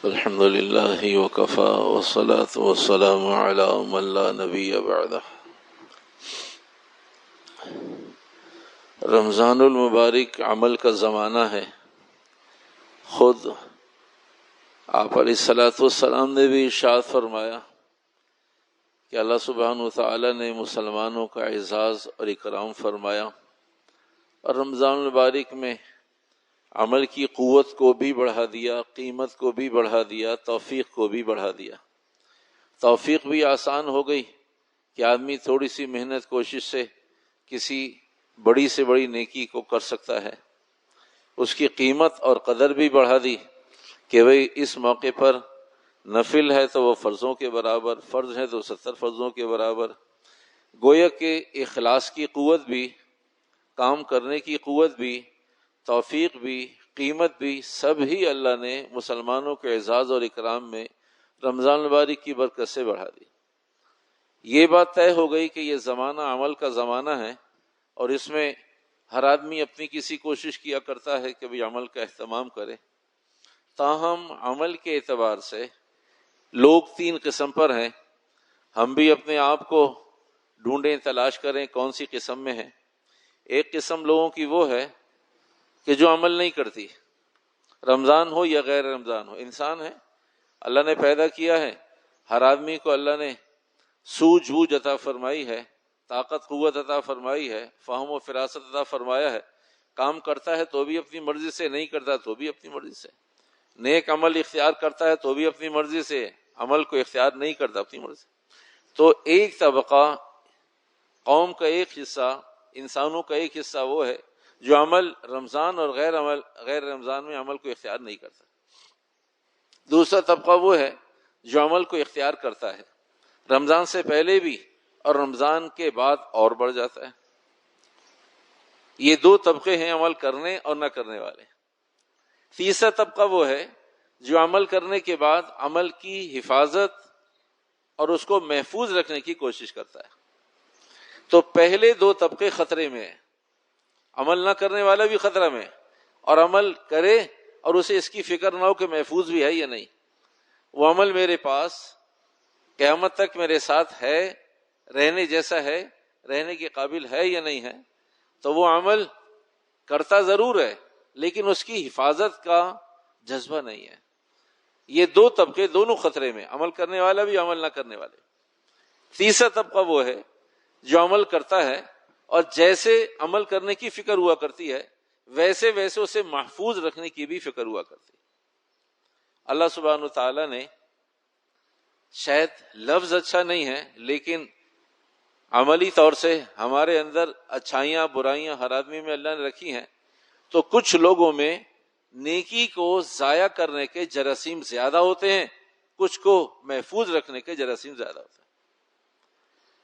الحمد للہ وکفی والصلاة والسلام علی من لا نبی بعدہ۔ رمضان المبارک عمل کا زمانہ ہے۔ خود آپ علیہ الصلاۃ والسلام نے بھی ارشاد فرمایا کہ اللہ سبحانہ وتعالی نے مسلمانوں کا اعزاز اور اکرام فرمایا، اور رمضان المبارک میں عمل کی قوت کو بھی بڑھا دیا، قیمت کو بھی بڑھا دیا، توفیق کو بھی بڑھا دیا۔ توفیق بھی آسان ہو گئی کہ آدمی تھوڑی سی محنت کوشش سے کسی بڑی سے بڑی نیکی کو کر سکتا ہے۔ اس کی قیمت اور قدر بھی بڑھا دی کہ بھئی اس موقع پر نفل ہے تو وہ فرضوں کے برابر، فرض ہے تو 70 فرضوں کے برابر۔ گویا کہ اخلاص کی قوت بھی، کام کرنے کی قوت بھی، توفیق بھی، قیمت بھی، سب ہی اللہ نے مسلمانوں کے اعزاز اور اکرام میں رمضان المبارک کی برکت سے بڑھا دی۔ یہ بات طے ہو گئی کہ یہ زمانہ عمل کا زمانہ ہے، اور اس میں ہر آدمی اپنی کسی کوشش کیا کرتا ہے کہ بھی عمل کا اہتمام کرے۔ تاہم عمل کے اعتبار سے لوگ 3 قسم پر ہیں۔ ہم بھی اپنے آپ کو ڈھونڈیں، تلاش کریں کون سی قسم میں ہیں۔ ایک قسم لوگوں کی وہ ہے کہ جو عمل نہیں کرتی، رمضان ہو یا غیر رمضان ہو، انسان ہے، اللہ نے پیدا کیا ہے، ہر آدمی کو اللہ نے سوجھ بوجھ عطا فرمائی ہے، طاقت قوت عطا فرمائی ہے، فہم و فراست عطا فرمایا ہے۔ کام کرتا ہے تو بھی اپنی مرضی سے، نہیں کرتا تو بھی اپنی مرضی سے۔ نیک عمل اختیار کرتا ہے تو بھی اپنی مرضی سے، عمل کو اختیار نہیں کرتا اپنی مرضی سے۔ تو ایک طبقہ، قوم کا ایک حصہ، انسانوں کا ایک حصہ وہ ہے جو عمل رمضان اور غیر رمضان میں عمل کو اختیار نہیں کرتا۔ دوسرا طبقہ وہ ہے جو عمل کو اختیار کرتا ہے، رمضان سے پہلے بھی اور رمضان کے بعد اور بڑھ جاتا ہے۔ یہ 2 طبقے ہیں، عمل کرنے اور نہ کرنے والے۔ تیسرا طبقہ وہ ہے جو عمل کرنے کے بعد عمل کی حفاظت اور اس کو محفوظ رکھنے کی کوشش کرتا ہے۔ تو پہلے 2 طبقے خطرے میں ہیں۔ عمل نہ کرنے والا بھی خطرہ میں، اور عمل کرے اور اسے اس کی فکر نہ ہو کہ محفوظ بھی ہے یا نہیں، وہ عمل میرے پاس قیامت تک میرے ساتھ ہے، رہنے جیسا ہے، رہنے کے قابل ہے یا نہیں ہے، تو وہ عمل کرتا ضرور ہے لیکن اس کی حفاظت کا جذبہ نہیں ہے۔ یہ 2 طبقے دونوں خطرے میں، عمل کرنے والا بھی، عمل نہ کرنے والے۔ تیسرا طبقہ وہ ہے جو عمل کرتا ہے اور جیسے عمل کرنے کی فکر ہوا کرتی ہے ویسے اسے محفوظ رکھنے کی بھی فکر ہوا کرتی ہے۔ اللہ سبحانہ وتعالی نے شاید لفظ اچھا نہیں ہے لیکن عملی طور سے ہمارے اندر اچھائیاں برائیاں ہر آدمی میں اللہ نے رکھی ہیں، تو کچھ لوگوں میں نیکی کو ضائع کرنے کے جراثیم زیادہ ہوتے ہیں، کچھ کو محفوظ رکھنے کے جراثیم زیادہ ہوتے ہیں۔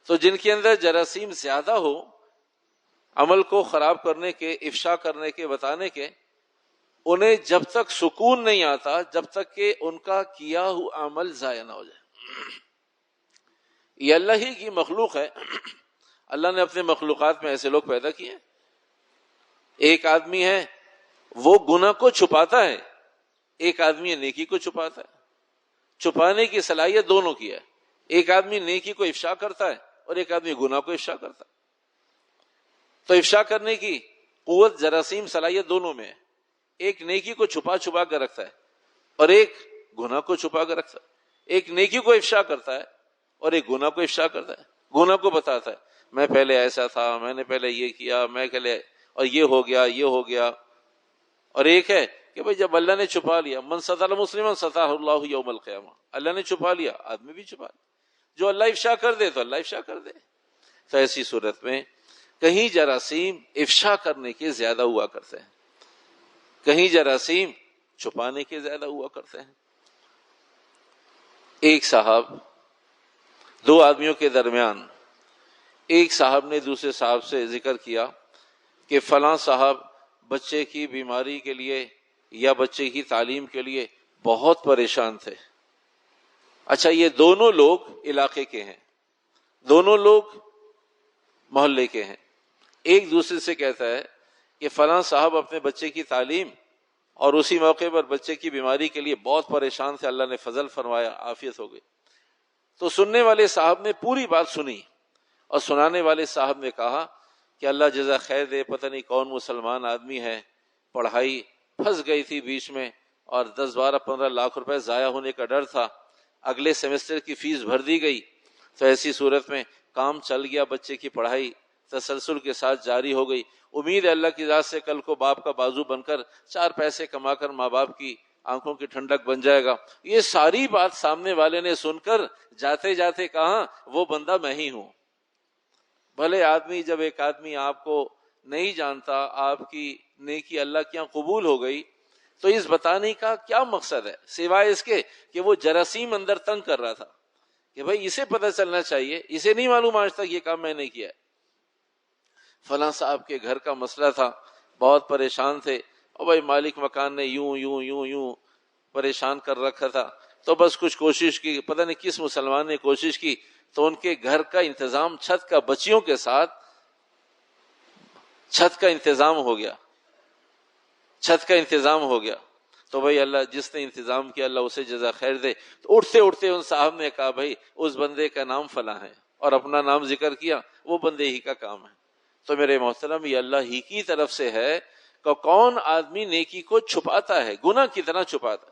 تو جن کے اندر جراثیم زیادہ ہو، عمل کو خراب کرنے کے، افشا کرنے کے، بتانے کے، انہیں جب تک سکون نہیں آتا جب تک کہ ان کا کیا ہوا عمل ضائع نہ ہو جائے۔ یہ اللہ ہی کی مخلوق ہے، اللہ نے اپنے مخلوقات میں ایسے لوگ پیدا کیے۔ ایک آدمی ہے وہ گناہ کو چھپاتا ہے، ایک آدمی نیکی کو چھپاتا ہے۔ چھپانے کی صلاحیت دونوں کی ہے، ایک آدمی نیکی کو افشا کرتا ہے اور ایک آدمی گناہ کو افشا کرتا ہے۔ تو افشا کرنے کی قوت، جراثیم، صلاحیت دونوں میں ہے۔ ایک نیکی کو چھپا کر رکھتا ہے اور ایک گناہ کو چھپا کر رکھتا ہے۔ ایک نیکی کو افشا کرتا ہے اور ایک گناہ کو افشا کرتا ہے۔ گناہ کو بتاتا ہے، میں پہلے ایسا تھا، میں نے پہلے یہ کیا، میں پہلے، اور یہ ہو گیا۔ اور ایک ہے کہ بھئی جب اللہ نے چھپا لیا، من ستر مسلما سترہ اللہ یوم القیامہ، اللہ نے چھپا لیا، آدمی بھی چھپا لیا۔ جو اللہ افشا کر دے تو اللہ افشا کر دے۔ تو ایسی صورت میں کہیں جراثیم افشا کرنے کے زیادہ ہوا کرتے ہیں، کہیں جراثیم چھپانے کے زیادہ ہوا کرتے ہیں۔ ایک صاحب، 2 آدمیوں کے درمیان ایک صاحب نے دوسرے صاحب سے ذکر کیا کہ فلاں صاحب بچے کی بیماری کے لیے یا بچے کی تعلیم کے لیے بہت پریشان تھے۔ اچھا، یہ دونوں لوگ علاقے کے ہیں، دونوں لوگ محلے کے ہیں۔ ایک دوسرے سے کہتا ہے کہ فلاں صاحب اپنے بچے کی تعلیم اور اسی موقع پر بچے کی بیماری کے لیے بہت پریشان تھے، اللہ نے فضل فرمایا، عافیت ہو گئی۔ تو سننے والے صاحب نے پوری بات سنی اور سنانے والے صاحب نے کہا کہ اللہ جزا خیر دے، پتہ نہیں کون مسلمان آدمی ہے، پڑھائی پھنس گئی تھی بیچ میں اور 10-12-15 لاکھ روپے ضائع ہونے کا ڈر تھا، اگلے سیمسٹر کی فیس بھر دی گئی، تو ایسی صورت میں کام چل گیا، بچے کی پڑھائی تسلسل کے ساتھ جاری ہو گئی، امید ہے اللہ کی ذات سے کل کو باپ کا بازو بن کر 4 پیسے کما کر ماں باپ کی آنکھوں کی ٹھنڈک بن جائے گا۔ یہ ساری بات سامنے والے نے سن کر جاتے جاتے کہا وہ بندہ میں ہی ہوں۔ بھلے آدمی، جب ایک آدمی آپ کو نہیں جانتا، آپ کی نیکی اللہ کے یہاں قبول ہو گئی، تو اس بتانے کا کیا مقصد ہے سوائے اس کے کہ وہ جراثیم اندر تنگ کر رہا تھا کہ بھائی اسے پتہ چلنا چاہیے، اسے نہیں معلوم آج تک یہ کام میں نے کیا ہے۔ فلاں صاحب کے گھر کا مسئلہ تھا، بہت پریشان تھے، اور بھائی مالک مکان نے یوں یوں یوں یوں پریشان کر رکھا تھا، تو بس کچھ کوشش کی، پتہ نہیں کس مسلمان نے کوشش کی، تو ان کے گھر کا انتظام چھت کا بچیوں کے ساتھ چھت کا انتظام ہو گیا، چھت کا انتظام ہو گیا۔ تو بھائی اللہ جس نے انتظام کیا اللہ اسے جزا خیر دے۔ تو اٹھتے اٹھتے ان صاحب نے کہا بھائی اس بندے کا نام فلاں ہے، اور اپنا نام ذکر کیا، وہ بندے ہی کا کام ہے۔ تو میرے محترم، یہ اللہ ہی کی طرف سے ہے کہ کون آدمی نیکی کو چھپاتا ہے، گناہ کی طرح چھپاتا ہے۔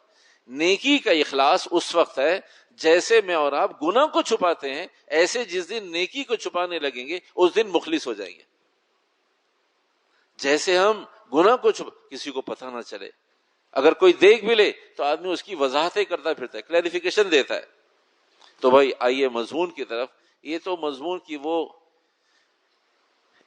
نیکی کا اخلاص اس وقت ہے جیسے میں اور آپ گناہ کو چھپاتے ہیں، ایسے جس دن نیکی کو چھپانے لگیں گے اس دن مخلص ہو جائیں گے۔ جیسے ہم گناہ کو کسی کو پتہ نہ چلے، اگر کوئی دیکھ بھی لے تو آدمی اس کی وضاحتیں کرتا پھرتا ہے، کلیریفیکیشن دیتا ہے۔ تو بھائی آئیے مضمون کی طرف۔ یہ تو مضمون کی وہ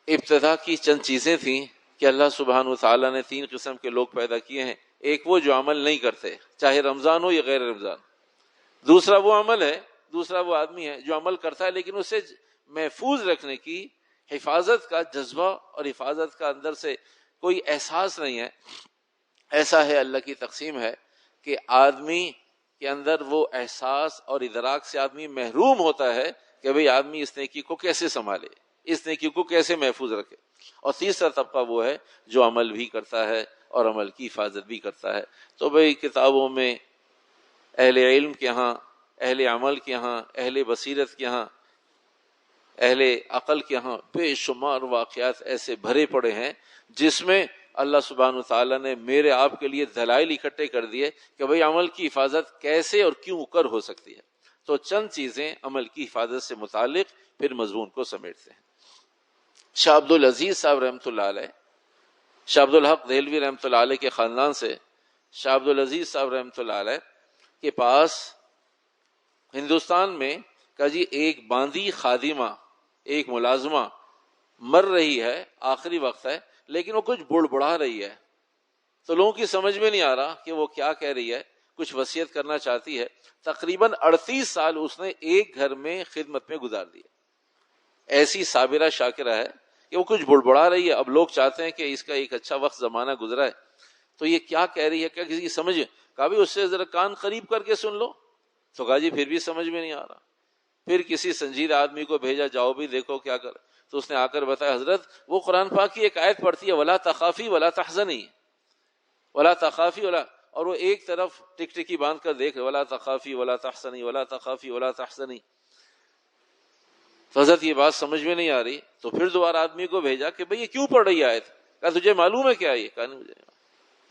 ابتدا کی چند چیزیں تھیں کہ اللہ سبحانہ وتعالیٰ نے 3 قسم کے لوگ پیدا کیے ہیں۔ ایک وہ جو عمل نہیں کرتے، چاہے رمضان ہو یا غیر رمضان۔ دوسرا وہ عمل ہے، دوسرا وہ آدمی ہے جو عمل کرتا ہے لیکن اسے محفوظ رکھنے کی، حفاظت کا جذبہ اور حفاظت کا اندر سے کوئی احساس نہیں ہے۔ ایسا ہے، اللہ کی تقسیم ہے کہ آدمی کے اندر وہ احساس اور ادراک سے آدمی محروم ہوتا ہے کہ بھئی آدمی اس نیکی کو کیسے سنبھالے، اس نیکی کو کیسے محفوظ رکھے۔ اور تیسرا طبقہ وہ ہے جو عمل بھی کرتا ہے اور عمل کی حفاظت بھی کرتا ہے۔ تو بھئی کتابوں میں اہل علم کے ہاں، اہل عمل کے ہاں، اہل بصیرت کے ہاں، اہل عقل کے ہاں بے شمار واقعات ایسے بھرے پڑے ہیں جس میں اللہ سبحانہ وتعالیٰ نے میرے آپ کے لیے دلائل اکٹھے کر دیے کہ بھئی عمل کی حفاظت کیسے اور کیوں کر ہو سکتی ہے۔ تو چند چیزیں عمل کی حفاظت سے متعلق پھر مضمون کو سمیٹتے ہیں۔ شاہ عبد العزیز صاحب رحمۃ اللہ علیہ، شاہ عبد الحق دہلوی رحمۃ اللہ علیہ کے خاندان سے شاہ عبد العزیز صاحب رحمۃ اللہ علیہ کے پاس ہندوستان میں کہ جی ایک باندی خادمہ، ایک ملازمہ مر رہی ہے، آخری وقت ہے، لیکن وہ کچھ بڑبڑا رہی ہے، تو لوگوں کی سمجھ میں نہیں آ رہا کہ وہ کیا کہہ رہی ہے، کچھ وصیت کرنا چاہتی ہے۔ تقریباً 38 سال اس نے ایک گھر میں خدمت میں گزار دیے۔ ایسی صابرہ شاکرہ ہے کہ وہ کچھ بڑبڑا رہی ہے۔ اب لوگ چاہتے ہیں کہ اس کا ایک اچھا وقت زمانہ گزرا ہے، تو یہ کیا کہہ رہی ہے، کیا کسی کی سمجھ؟ کہا بھی اس سے ذرا کان قریب کر کے سن لو۔ تو کہا جی پھر بھی سمجھ میں نہیں آ رہا۔ پھر کسی سنجیدہ آدمی کو بھیجا، جاؤ بھی دیکھو کیا کر۔ تو اس نے آ کر بتایا حضرت وہ قرآن پاک کی ایک آیت پڑھتی ہے، ولا تخافی ولا تحزنی، ولا تخافی ولا، اور وہ ایک طرف ٹک ٹکی باندھ کر دیکھ، ولا تخافی ولا تحزنی ولا تخافی ولا تحزنی۔ تو حضرت یہ بات سمجھ میں نہیں آ رہی، تو پھر دوبارہ آدمی کو بھیجا کہ بھئی یہ کیوں پڑھ رہی ہے آیت؟ کہا تجھے معلوم ہے کیا یہ؟ کہا نہیں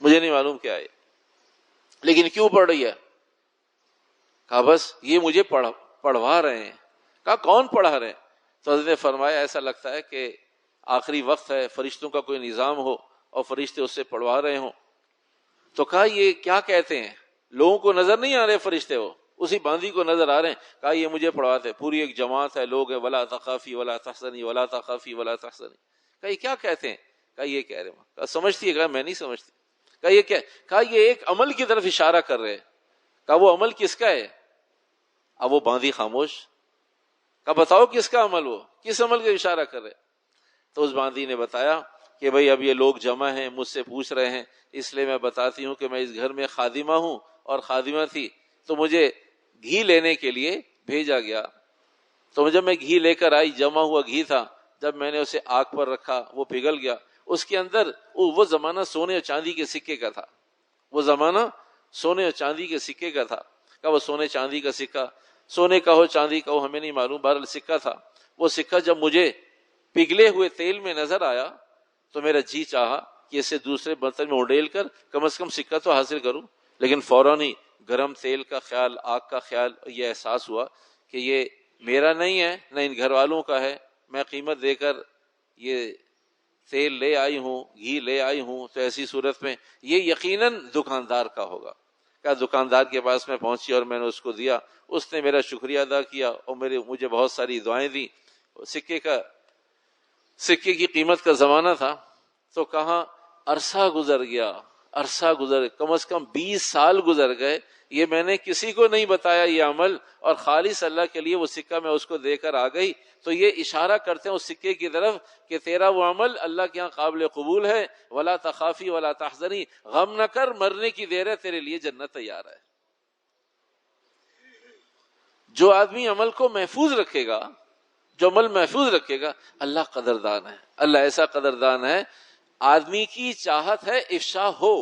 مجھے نہیں معلوم کیا ہے، لیکن کیوں پڑھ رہی ہے؟ کہا بس یہ مجھے پڑھوا رہے ہیں۔ کہا کون پڑھا رہے ہیں؟ تو حضرت نے فرمایا ایسا لگتا ہے کہ آخری وقت ہے، فرشتوں کا کوئی نظام ہو اور فرشتے اس سے پڑھوا رہے ہوں۔ تو کہا یہ کیا کہتے ہیں؟ لوگوں کو نظر نہیں آ رہے فرشتے، وہ اسی باندی کو نظر آ رہے ہیں۔ کہا یہ مجھے پڑھواتے، پوری ایک جماعت ہے، لوگ ہیں، ولا تخافی ولا تحزنی ولا تخافی ولا تحزنی۔ کہا یہ کیا کہتے ہیں؟ کہا یہ کہہ رہے ہیں۔ کہا سمجھتی ہے؟ کہا میں نہیں سمجھتی۔ کہا یہ کیا؟ کہا یہ ایک عمل کی طرف اشارہ کر رہے ہیں۔ کہا وہ عمل کس کا ہے؟ اب وہ باندی خاموش۔ کہا بتاؤ کس کا عمل، وہ کس عمل کا اشارہ کر رہے؟ تو اس باندی نے بتایا کہ بھئی اب یہ لوگ جمع ہیں، مجھ سے پوچھ رہے ہیں، اس لیے میں بتاتی ہوں کہ میں اس گھر میں خادمہ ہوں اور خادمہ تھی، تو مجھے گھی لینے کے لیے بھیجا گیا۔ تو جب میں گھی لے کر آئی، جمع ہوا گھی تھا، جب میں نے اسے آگ پر رکھا وہ پگھل گیا، اس کے اندر وہ زمانہ سونے اور چاندی کے سکے کا تھا، وہ زمانہ سونے اور چاندی کے سکے کا تھا. کہ وہ سونے چاندی کا سکہ، سونے کا ہو چاندی کا ہو ہمیں نہیں معلوم، بہرحال سکہ تھا. وہ سکہ جب مجھے پگھلے ہوئے تیل میں نظر آیا تو میرا جی چاہا کہ اسے دوسرے برتن میں اڈیل کر کم از کم سکہ تو حاصل کروں. لیکن فوراً ہی گرم تیل کا خیال، آگ کا خیال، یہ احساس ہوا کہ یہ میرا نہیں ہے، نہ ان گھر والوں کا ہے. میں قیمت دے کر یہ تیل لے آئی ہوں، گھی لے آئی ہوں، تو ایسی صورت میں یہ یقیناً دکاندار کا ہوگا. کیا دکاندار کے پاس میں پہنچی اور میں نے اس کو دیا. اس نے میرا شکریہ ادا کیا اور مجھے بہت ساری دعائیں دی. سکے کی قیمت کا زمانہ تھا. تو کہاں عرصہ گزر گیا، کم از کم 20 سال گزر گئے. یہ میں نے کسی کو نہیں بتایا یہ عمل، اور خالص اللہ کے لیے وہ سکہ میں اس کو دے کر آ گئی. تو یہ اشارہ کرتے ہیں اس سکے کی طرف کہ تیرا وہ عمل اللہ کے ہاں قابل قبول ہے. ولا تخافی ولا تحزنی، غم نہ کر، مرنے کی دیر ہے، تیرے لیے جنت تیار ہے. جو آدمی عمل کو محفوظ رکھے گا، جو عمل محفوظ رکھے گا، اللہ قدردان ہے. اللہ ایسا قدردان ہے. آدمی کی چاہت ہے افشا ہو،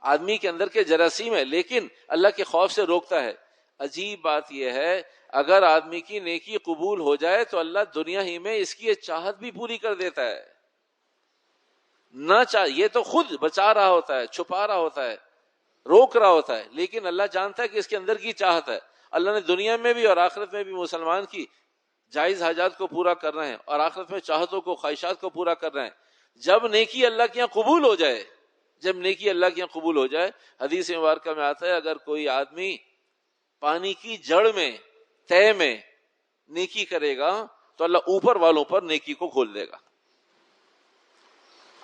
آدمی کے اندر کے جراثیم ہے، لیکن اللہ کے خوف سے روکتا ہے. عجیب بات یہ ہے، اگر آدمی کی نیکی قبول ہو جائے تو اللہ دنیا ہی میں اس کی یہ چاہت بھی پوری کر دیتا ہے. نہ یہ تو خود بچا رہا ہوتا ہے، چھپا رہا ہوتا ہے، روک رہا ہوتا ہے، لیکن اللہ جانتا ہے کہ اس کے اندر کی چاہت ہے. اللہ نے دنیا میں بھی اور آخرت میں بھی مسلمان کی جائز حاجات کو پورا کر رہے ہیں، اور آخرت میں چاہتوں کو، خواہشات کو پورا کر رہے ہیں. جب نیکی اللہ کے یہاں قبول ہو جائے، جب نیکی اللہ کے یہاں قبول ہو جائے، حدیث مبارکہ میں آتا ہے اگر کوئی آدمی پانی کی جڑ میں، تہ میں نیکی کرے گا تو اللہ اوپر والوں پر نیکی کو کھول دے گا.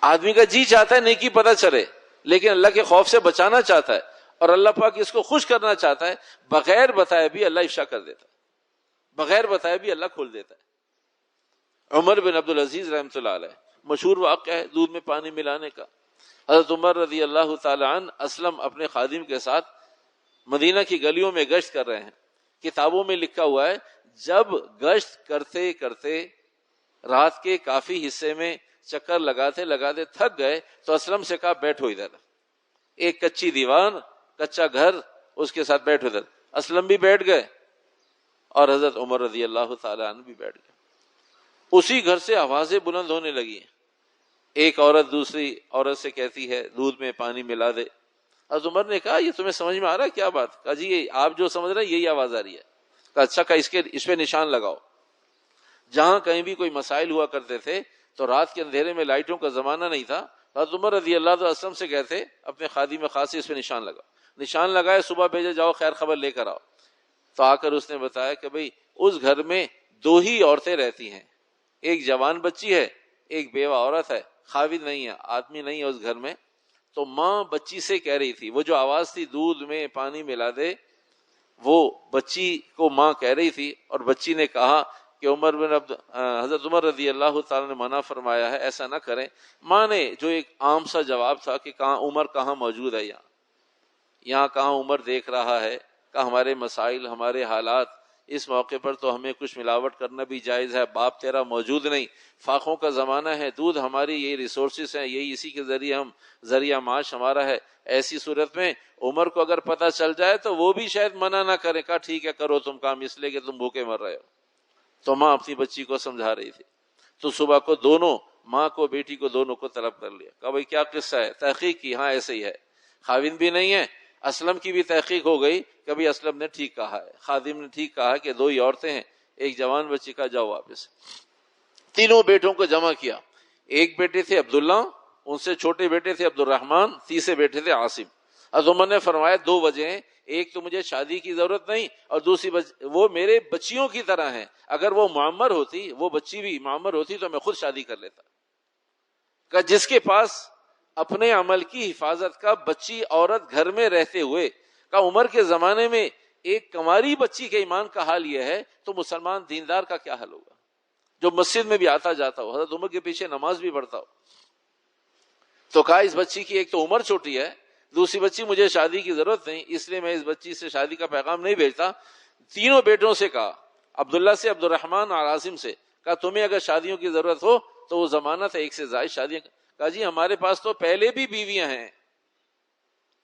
آدمی کا جی چاہتا ہے نیکی پتہ چلے، لیکن اللہ کے خوف سے بچانا چاہتا ہے، اور اللہ پاک اس کو خوش کرنا چاہتا ہے. بغیر بتائے بھی اللہ افشا کر دیتا ہے، بغیر بتائے بھی اللہ کھول دیتا ہے. عمر بن عبدالعزیز رحمۃ اللہ علیہ، مشہور واقعہ ہے دودھ میں پانی ملانے کا. حضرت عمر رضی اللہ تعالی عنہ اسلم اپنے خادم کے ساتھ مدینہ کی گلیوں میں گشت کر رہے ہیں. کتابوں میں لکھا ہوا ہے جب گشت کرتے کرتے رات کے کافی حصے میں چکر لگاتے لگاتے تھک گئے تو اسلم سے کہا بیٹھو ادھر. ایک کچی دیوار، کچا گھر، اس کے ساتھ بیٹھو ادھر. اسلم بھی بیٹھ گئے اور حضرت عمر رضی اللہ تعالی عنہ بھی بیٹھ گئے. اسی گھر سے آوازیں بلند ہونے لگی. ایک عورت دوسری عورت سے کہتی ہے دودھ میں پانی ملا دے. حضرت عمر نے کہا یہ تمہیں سمجھ میں آ رہا ہے کیا بات؟ کہا جی یہ آپ جو سمجھ رہے ہیں یہی آواز آ رہی ہے. کہا اچھا، کہا اس پہ نشان لگاؤ. جہاں کہیں بھی کوئی مسائل ہوا کرتے تھے تو رات کے اندھیرے میں لائٹوں کا زمانہ نہیں تھا، حضرت عمر رضی اللہ عنہ وسلم سے کہتے اپنے خادم خاص سے اس پہ نشان لگا. نشان لگائے، صبح بھیجے جاؤ خیر خبر لے کر آؤ. تو آ کر اس نے بتایا کہ بھئی اس گھر میں 2 ہی عورتیں رہتی ہیں، ایک جوان بچی ہے، ایک بیوہ عورت ہے، خاوند نہیں ہے، آدمی نہیں ہے اس گھر میں. تو ماں بچی سے کہہ رہی تھی، وہ جو آواز تھی دودھ میں پانی ملا دے، وہ بچی کو ماں کہہ رہی تھی، اور بچی نے کہا کہ حضرت عمر رضی اللہ تعالیٰ نے منع فرمایا ہے، ایسا نہ کریں. ماں نے جو ایک عام سا جواب تھا کہ عمر کہاں موجود ہے، یہاں کہاں عمر دیکھ رہا ہے، کہ ہمارے مسائل، ہمارے حالات، اس موقع پر تو ہمیں کچھ ملاوٹ کرنا بھی جائز ہے. باپ تیرا موجود نہیں، فاقوں کا زمانہ ہے، دودھ ہماری یہی ریسورسز ہیں، یہی اسی کے ذریعے ہم ذریعہ معاش ہمارا ہے. ایسی صورت میں عمر کو اگر پتہ چل جائے تو وہ بھی شاید منع نہ کرے. کہا ٹھیک ہے کرو تم کام، اس لیے کہ تم بھوکے مر رہے ہو. تو ماں اپنی بچی کو سمجھا رہی تھی. تو صبح کو دونوں، ماں کو بیٹی کو، دونوں کو طلب کر لیا. کہا بھائی کیا قصہ ہے؟ تحقیق کی. ہاں ایسے ہی ہے، خاوند بھی نہیں ہے. اسلم کی بھی تحقیق ہو گئی، کبھی اسلم نے ٹھیک کہا ہے، خادم نے ٹھیک کہا کہ 2 ہی عورتیں ہیں، ایک جوان بچی. کا جاؤ واپس. تینوں بیٹوں کو جمع کیا. ایک بیٹے تھے عبداللہ، ان سے چھوٹے بیٹے تھے عبد الرحمن، تیسرے بیٹے تھے عاصم. حضرت عمر نے فرمایا 2 وجہ ہیں، ایک تو مجھے شادی کی ضرورت نہیں، اور دوسری وہ میرے بچیوں کی طرح ہیں. اگر وہ معمر ہوتی، وہ بچی بھی معمر ہوتی تو میں خود شادی کر لیتا. کہ جس کے پاس اپنے عمل کی حفاظت کا بچی عورت گھر میں رہتے ہوئے، کہ عمر کے زمانے میں ایک کماری بچی کے ایمان کا حال یہ ہے تو مسلمان دیندار کا کیا حال ہوگا، جو مسجد میں بھی آتا جاتا ہو، حضرت عمر کے پیچھے نماز بھی پڑھتا ہو. تو کہا اس بچی کی ایک تو عمر چھوٹی ہے، دوسری بچی مجھے شادی کی ضرورت نہیں، اس لیے میں اس بچی سے شادی کا پیغام نہیں بھیجتا. تینوں بیٹوں سے کہا، عبداللہ سے، عبد الرحمن اور عاصم سے، کہا تمہیں اگر شادیوں کی ضرورت ہو تو وہ زمانہ تھا 1 سے زائد شادیاں. کہا جی ہمارے پاس تو پہلے بھی بیویاں ہیں.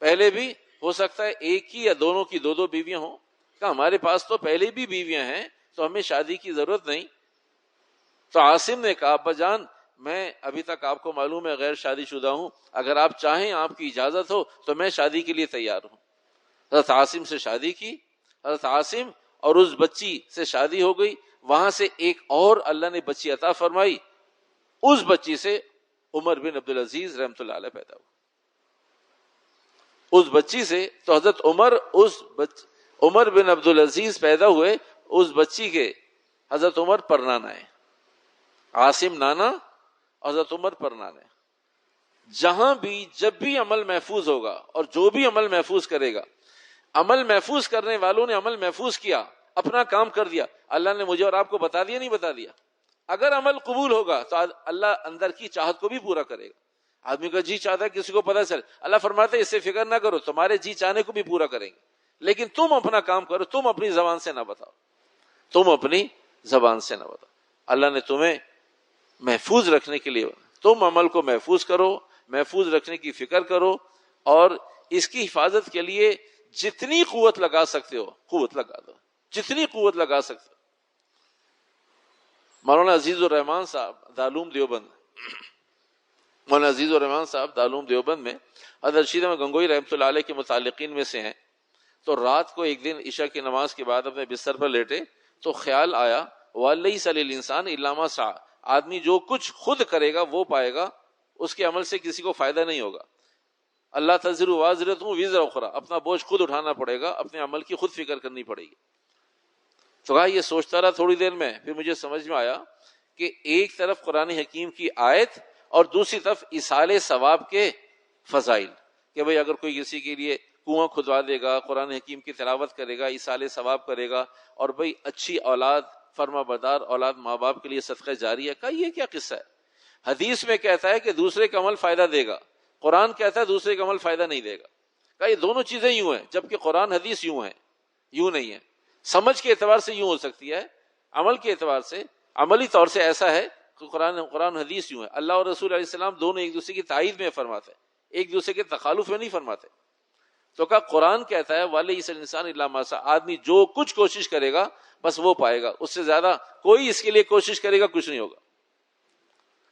پہلے بھی ہو سکتا ہے ایک کی یا دونوں کی دو بیویاں ہوں. کہ ہمارے پاس تو پہلے بھی بیویاں ہیں تو ہمیں شادی کی ضرورت نہیں. تو عاصم نے کہا ابا جان میں ابھی تک آپ کو معلوم ہے غیر شادی شدہ ہوں, اگر آپ چاہیں آپ کی اجازت ہو تو میں شادی کے لیے تیار ہوں. حضرت عاصم سے شادی کی. حضرت عاصم اور اس بچی سے شادی ہو گئی. وہاں سے ایک اور اللہ نے بچی عطا فرمائی. اس بچی سے عمر بن عبدالعزیز رحمۃ اللہ علیہ پیدا ہوا. اس بچی سے تو حضرت عمر بن عبدالعزیز پیدا ہوئے. اس بچی کے حضرت عمر پر نانا ہے. عاصم نانا, حضرت عمر پر نانا ہے. جہاں بھی جب بھی عمل محفوظ ہوگا اور جو بھی عمل محفوظ کرے گا, عمل محفوظ کرنے والوں نے عمل محفوظ کیا, اپنا کام کر دیا, اللہ نے مجھے اور آپ کو بتا دیا نہیں بتا دیا. اگر عمل قبول ہوگا تو اللہ اندر کی چاہت کو بھی پورا کرے گا. آدمی کا جی چاہتا ہے کسی کو پتا چل, اللہ فرماتے اس سے فکر نہ کرو, تمہارے جی چاہنے کو بھی پورا کریں گے, لیکن تم اپنا کام کرو, تم اپنی زبان سے نہ بتاؤ, تم اپنی زبان سے نہ بتاؤ. اللہ نے تمہیں محفوظ رکھنے کے لیے, تم عمل کو محفوظ کرو, محفوظ رکھنے کی فکر کرو, اور اس کی حفاظت کے لیے جتنی قوت لگا سکتے ہو قوت لگا دو, جتنی قوت لگا سکتے ہو. مولانا عزیز الرحمان صاحب دارالعلوم دیوبند, مولانا عزیز الرحمان صاحب دارالعلوم دیوبند میں حضرت رشید احمد گنگوئی رحمۃ اللہ علیہ کے متعلقین میں سے ہیں. تو رات کو ایک دن عشاء کی نماز کے بعد اپنے بستر پر لیٹے تو خیال آیا وَلَيْسَ لِلْإِنسَانِ إِلَّا مَا سَعَى, آدمی جو کچھ خود کرے گا وہ پائے گا, اس کے عمل سے کسی کو فائدہ نہیں ہوگا. اللہ تزر وازرۃ وزر اخری, اپنا بوجھ خود اٹھانا پڑے گا, اپنے عمل کی خود فکر کرنی پڑے گی. تو کہا یہ سوچتا رہا تھوڑی دیر میں, پھر مجھے سمجھ میں آیا کہ ایک طرف قرآن حکیم کی آیت اور دوسری طرف ایصال ثواب کے فضائل, کہ بھئی اگر کوئی کسی کے لیے کنواں کھدوا دے گا, قرآن حکیم کی تلاوت کرے گا, ایصال ثواب کرے گا, اور بھئی اچھی اولاد, فرما بردار اولاد ماں باپ کے لیے صدقہ جاریہ کا, یہ کیا قصہ ہے؟ حدیث میں کہتا ہے کہ دوسرے کا عمل فائدہ دے گا, قرآن کہتا ہے دوسرے کا عمل فائدہ نہیں دے گا. کہا یہ دونوں چیزیں یوں ہیں, جبکہ قرآن حدیث یوں ہیں, یوں نہیں ہے. سمجھ کے اعتبار سے یوں ہو سکتی ہے, عمل کے اعتبار سے, عملی طور سے ایسا ہے کہ قرآن حدیث یوں ہے. اللہ اور رسول علیہ السلام دونوں ایک دوسرے کی تائید میں فرماتے ہیں, ایک دوسرے کے تخالف میں نہیں فرماتے. تو کہا قرآن کہتا ہے وَلَيْسَ الْإِنسَانُ إِلَّا مَا سَعَى, آدمی جو کچھ کوشش کرے گا بس وہ پائے گا, اس سے زیادہ کوئی اس کے لیے کوشش کرے گا کچھ نہیں ہوگا.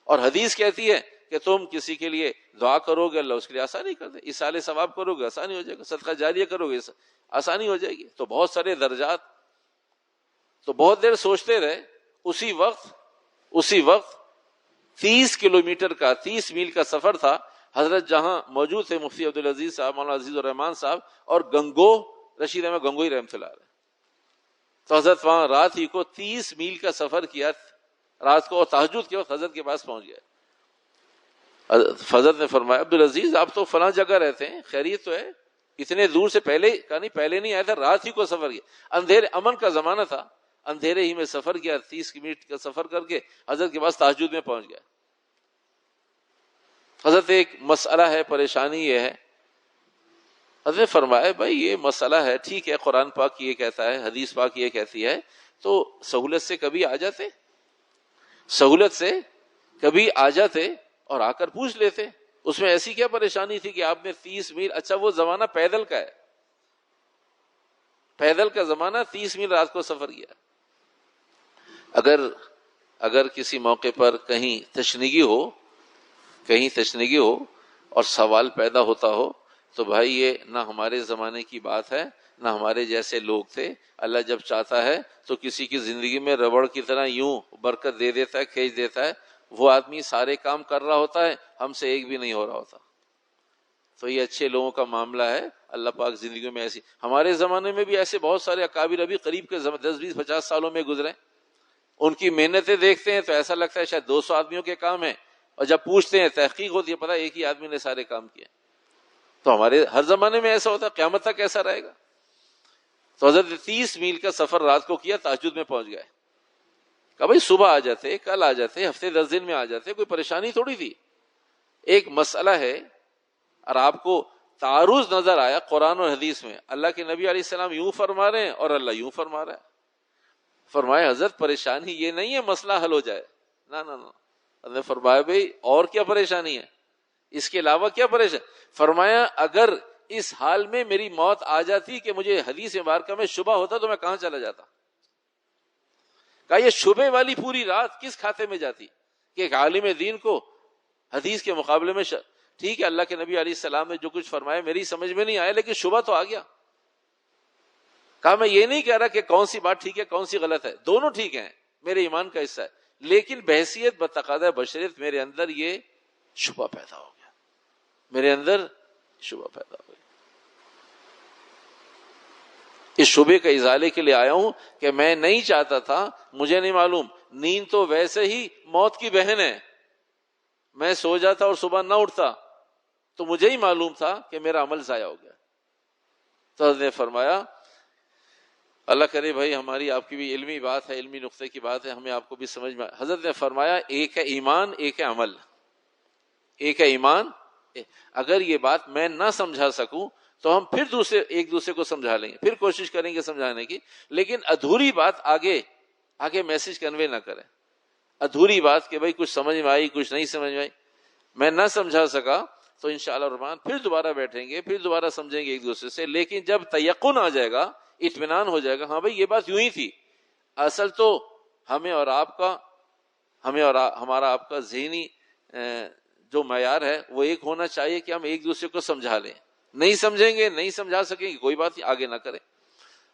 اور حدیث کہتی ہے کہ تم کسی کے لیے دعا کرو گے اللہ اس کے لیے آسانی کر دے, ایصال ثواب کرو گے آسانی ہو جائے گا, صدقہ جاریہ کرو گے آسانی ہو جائے گی. تو بہت سارے درجات. تو بہت دیر سوچتے رہے. اسی وقت 30 کلومیٹر کا 30 میل کا سفر تھا. حضرت جہاں موجود تھے مفتی عبدالعزیز صاحب, مولانا عزیز الرحمان صاحب اور رشید احمد گنگوئی رحمۃ اللہ علیہ. تو حضرت وہاں رات ہی کو 30 میل کا سفر کیا رات کو, اور تہجد کے وقت حضرت کے پاس پہنچ گئے. حضرت نے فرمایا عبدالعزیز آپ تو فلاں جگہ رہتے ہیں, خیریت تو ہے؟ اتنے دور سے پہلے نہیں آیا تھا, رات ہی کو سفر کیا, اندھیرے امن کا زمانہ تھا, اندھیرے ہی میں سفر کیا, 30 منٹ کا سفر کر کے حضرت کے پاس تہجد میں پہنچ گیا. حضرت ایک مسئلہ ہے, پریشانی یہ ہے. حضرت نے فرمایا بھائی یہ مسئلہ ہے, ٹھیک ہے, قرآن پاک یہ کہتا ہے, حدیث پاک یہ کہتی ہے, تو سہولت سے کبھی آ جاتے, سہولت سے کبھی آ جاتے اور آ کر پوچھ لیتے. اس میں ایسی کیا پریشانی تھی کہ آپ نے 30 میل, اچھا وہ زمانہ پیدل کا ہے, پیدل کا زمانہ, 30 میل رات کو سفر کیا. اگر کسی موقع پر کہیں تشنگی ہو اور سوال پیدا ہوتا ہو تو بھائی یہ نہ ہمارے زمانے کی بات ہے, نہ ہمارے جیسے لوگ تھے. اللہ جب چاہتا ہے تو کسی کی زندگی میں ربڑ کی طرح یوں برکت دے دیتا ہے, کھینچ دیتا ہے. وہ آدمی سارے کام کر رہا ہوتا ہے, ہم سے ایک بھی نہیں ہو رہا ہوتا. تو یہ اچھے لوگوں کا معاملہ ہے. اللہ پاک زندگیوں میں ایسی, ہمارے زمانے میں بھی ایسے بہت سارے اکابر ابھی قریب کے 10-20-50 سالوں میں گزرے, ان کی محنتیں دیکھتے ہیں تو ایسا لگتا ہے شاید 200 آدمیوں کے کام ہیں, اور جب پوچھتے ہیں تحقیق ہوتی ہے پتہ ایک ہی آدمی نے سارے کام کیے. تو ہمارے ہر زمانے میں ایسا ہوتا ہے, قیامت تک ایسا رہے گا. تو حضرت 30 میل کا سفر رات کو کیا, تہجد میں پہنچ گئے. کہ بھائی صبح آ جاتے, کل آ جاتے, ہفتے 10 دن میں آ جاتے, کوئی پریشانی تھوڑی تھی. ایک مسئلہ ہے اور آپ کو تعارض نظر آیا قرآن اور حدیث میں, اللہ کے نبی علیہ السلام یوں فرما رہے ہیں اور اللہ یوں فرما رہا ہے. فرمایا حضرت پریشانی یہ نہیں ہے مسئلہ حل ہو جائے, نہ نے فرمایا بھائی اور کیا پریشانی ہے, اس کے علاوہ کیا پریشانی. فرمایا اگر اس حال میں میری موت آ جاتی کہ مجھے حدیث مبارکہ میں شبہ ہوتا تو میں کہاں چلا جاتا. کہا یہ شبے والی پوری رات کس کھاتے میں جاتی کہ ایک عالم دین کو حدیث کے مقابلے میں ٹھیک ہے اللہ کے نبی علیہ السلام نے جو کچھ فرمایا میری سمجھ میں نہیں آیا لیکن شبہ تو آ گیا. کہا میں یہ نہیں کہہ رہا کہ کون سی بات ٹھیک ہے کون سی غلط ہے, دونوں ٹھیک ہیں, میرے ایمان کا حصہ ہے, لیکن بحیثیت بتقاضۂ بشریت میرے اندر یہ شبہ پیدا ہو گیا, میرے اندر شبہ پیدا ہو گیا. اس شبے کا ازالے کے لیے آیا ہوں کہ میں نہیں چاہتا تھا, مجھے نہیں معلوم, نیند تو ویسے ہی موت کی بہن ہے, میں سو جاتا اور صبح نہ اٹھتا تو مجھے ہی معلوم تھا کہ میرا عمل ضائع ہو گیا. تو حضرت نے فرمایا اللہ کرے بھائی ہماری آپ کی بھی علمی بات ہے, علمی نقطے کی بات ہے, ہمیں آپ کو بھی سمجھ میں. حضرت نے فرمایا ایک ہے ایمان ایک ہے عمل, ایک ہے ایمان. اگر یہ بات میں نہ سمجھا سکوں تو ہم پھر ایک دوسرے کو سمجھا لیں گے, پھر کوشش کریں گے سمجھانے کی, لیکن ادھوری بات آگے میسج کنوے نہ کریں. ادھوری بات کہ بھائی کچھ سمجھ میں آئی کچھ نہیں سمجھ میں آئی, میں نہ سمجھا سکا تو انشاءاللہ الرحمن پھر دوبارہ بیٹھیں گے, پھر دوبارہ سمجھیں گے ایک دوسرے سے. لیکن جب تیقن آ جائے گا, اطمینان ہو جائے گا, ہاں بھائی یہ بات یوں ہی تھی, اصل تو ہمیں اور ہمارا آپ کا ذہنی جو معیار ہے وہ ایک ہونا چاہیے کہ ہم ایک دوسرے کو سمجھا لیں. نہیں سمجھیں گے, نہیں سمجھا سکیں گے, کوئی بات آگے نہ کریں.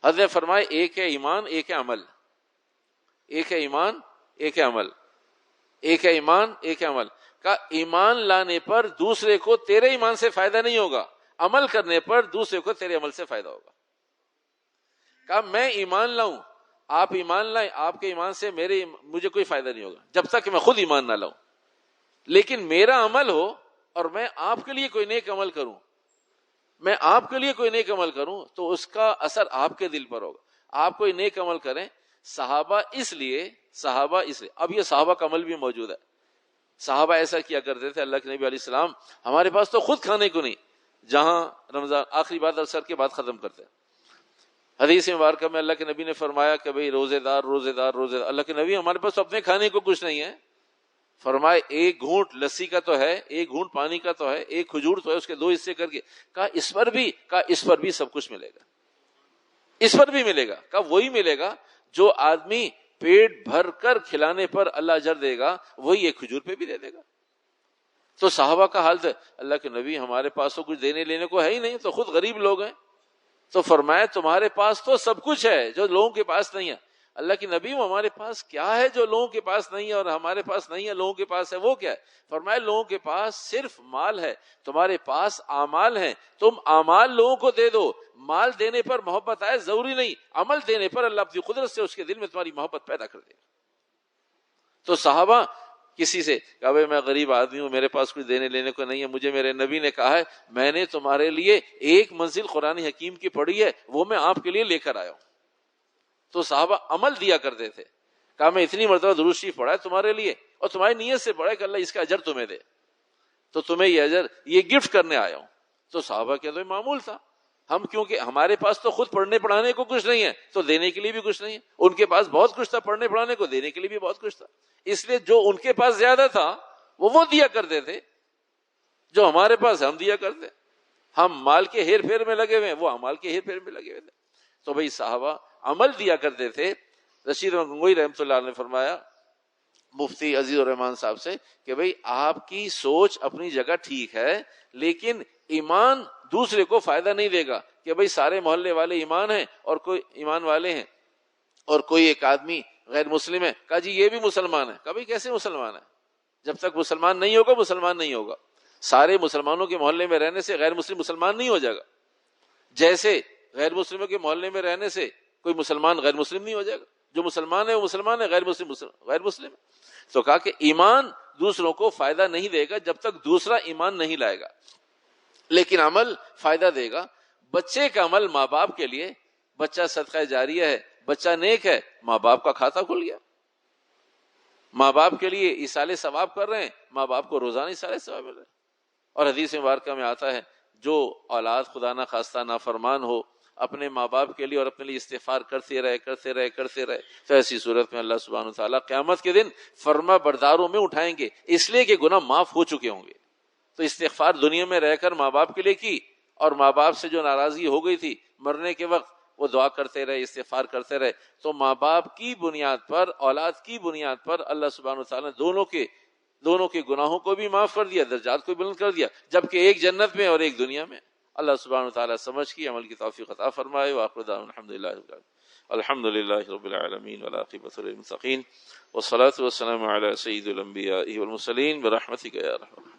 حضرت نے فرمائے ایک ہے ایمان ایک ہے عمل, ایک ہے ایمان ایک ہے عمل, ایک ہے ایمان ایک ہے عمل. کا ایمان لانے پر دوسرے کو تیرے ایمان سے فائدہ نہیں ہوگا, عمل کرنے پر دوسرے کو تیرے عمل سے فائدہ ہوگا. کہا میں ایمان لاؤں آپ ایمان لائیں, آپ کے ایمان سے مجھے کوئی فائدہ نہیں ہوگا جب تک کہ میں خود ایمان نہ لاؤں. لیکن میرا عمل ہو اور میں آپ کے لیے کوئی نیک عمل کروں, میں آپ کے لیے کوئی نیک عمل کروں تو اس کا اثر آپ کے دل پر ہوگا. آپ کوئی نیک عمل کریں, صحابہ اس لیے اب یہ صحابہ کا عمل بھی موجود ہے. صحابہ ایسا کیا کرتے تھے, اللہ کے نبی علیہ السلام ہمارے پاس تو خود کھانے کو نہیں, جہاں رمضان آخری بات عصر کے بعد ختم کرتے. حدیث مبارکہ میں اللہ کے نبی نے فرمایا کہ بھئی روزے دار, اللہ کے نبی ہمارے پاس اپنے کھانے کو کچھ نہیں ہے. فرمائے ایک گھونٹ لسی کا تو ہے, ایک گھونٹ پانی کا تو ہے, ایک کھجور تو ہے, اس کے 2 حصے کر کے. کہا اس پر بھی سب کچھ ملے گا, اس پر بھی ملے گا. کہا وہی ملے گا جو آدمی پیٹ بھر کر کھلانے پر اللہ اجر دے گا, وہی ایک کھجور پہ بھی دے گا. تو صحابہ کا حال تھا, اللہ کے نبی ہمارے پاس تو کچھ دینے لینے کو ہے ہی نہیں, تو خود غریب لوگ ہیں. تو فرمایا تمہارے پاس تو سب کچھ ہے جو لوگوں کے پاس نہیں ہے. اللہ کی نبی ہمارے پاس کیا ہے جو لوگوں کے پاس نہیں ہے اور ہمارے پاس نہیں ہے لوگوں کے پاس ہے, وہ کیا ہے؟ فرمایا لوگوں کے پاس صرف مال ہے, تمہارے پاس اعمال ہیں, تم اعمال لوگوں کو دے دو. مال دینے پر محبت آئے ضروری نہیں, عمل دینے پر اللہ اپنی قدرت سے اس کے دل میں تمہاری محبت پیدا کر دے گا. تو صحابہ کسی سے کہا بھائی میں غریب آدمی ہوں, میرے پاس کچھ دینے لینے کو نہیں ہے, مجھے میرے نبی نے کہا ہے میں نے تمہارے لیے ایک منزل قرآن حکیم کی پڑھی ہے, وہ میں آپ کے لیے لے کر آیا ہوں. تو صحابہ عمل دیا کرتے تھے. کہا میں اتنی مرتبہ درود شریف پڑھا ہے تمہارے لیے اور تمہاری نیت سے پڑھا کہ اللہ اس کا اجر تمہیں دے, تو تمہیں یہ اجر یہ گفٹ کرنے آیا ہوں. تو صحابہ کے تو معمول تھا, ہم کیونکہ ہمارے پاس تو خود پڑھنے پڑھانے کو کچھ نہیں ہے تو دینے کے لیے بھی کچھ نہیں ہے, ان کے پاس بہت کچھ تھا پڑھنے پڑھانے کو, دینے کے لیے بھی بہت کچھ تھا. اس لیے جو ان کے پاس زیادہ تھا وہ دیا کرتے تھے, جو ہمارے پاس ہم دیا کرتے. ہم مال کے ہیر پھیر میں لگے ہوئے, وہ امال کے ہیر پھیر میں لگے ہوئے تھے. تو بھائی صحابہ عمل دیا کرتے تھے. رشید گنگوئی رحمۃ اللہ علیہ نے فرمایا مفتی عزیز الرحمان صاحب سے کہ بھئی آپ کی سوچ اپنی جگہ ٹھیک ہے, لیکن ایمان دوسرے کو فائدہ نہیں دے گا کہ بھئی سارے محلے والے ایمان ہیں اور کوئی ایمان والے ہیں اور کوئی ایک آدمی غیر مسلم ہے. کہا جی یہ بھی مسلمان ہے. کہا بھئی کیسے مسلمان ہے؟ جب تک مسلمان نہیں ہوگا مسلمان نہیں ہوگا. سارے مسلمانوں کے محلے میں رہنے سے غیر مسلم مسلمان نہیں ہو جائے گا, جیسے غیر مسلموں کے محلے میں رہنے سے کوئی مسلمان غیر مسلم نہیں ہو جائے گا. جو مسلمان ہے وہ مسلمان ہے, غیر مسلم غیر مسلم ہے. تو کہا کہ ایمان دوسروں کو فائدہ نہیں دے گا جب تک دوسرا ایمان نہیں لائے گا, لیکن عمل فائدہ دے گا. بچے کا عمل ماں باپ کے لیے, بچہ صدقہ جاریہ ہے, بچہ نیک ہے, ماں باپ کا کھاتا کھل گیا. ماں باپ کے لیے ایصال ثواب کر رہے ہیں, ماں باپ کو روزانہ ایصال ثواب مل رہا ہے. اور حدیث مبارکہ میں آتا ہے جو اولاد خدا نہ خواستہ نافرمان ہو اپنے ماں باپ کے لیے اور اپنے لیے استغفار کرتے رہے تو ایسی صورت میں اللہ سبحانہ وتعالیٰ قیامت کے دن فرما برداروں میں اٹھائیں گے, اس لیے کہ گناہ معاف ہو چکے ہوں گے. تو استغفار دنیا میں رہ کر ماں باپ کے لیے کی اور ماں باپ سے جو ناراضگی ہو گئی تھی مرنے کے وقت وہ دعا کرتے رہے، استغفار کرتے رہے، تو ماں باپ کی بنیاد پر، اولاد کی بنیاد پر اللہ سبحانہ وتعالیٰ نے دونوں کے گناہوں کو بھی معاف کر دیا، درجات کو بلند کر دیا، جبکہ ایک جنت میں اور ایک دنیا میں۔ اللہ سبحانہ وتعالیٰ سمجھ کی عمل کی توفیق عطا فرمائے۔ وآخر دعوانا الحمد للہ رب العالمین والعاقبۃ للمتقین والصلاة والسلام علی سید الانبیاء والمرسلین برحمتک یا ارحم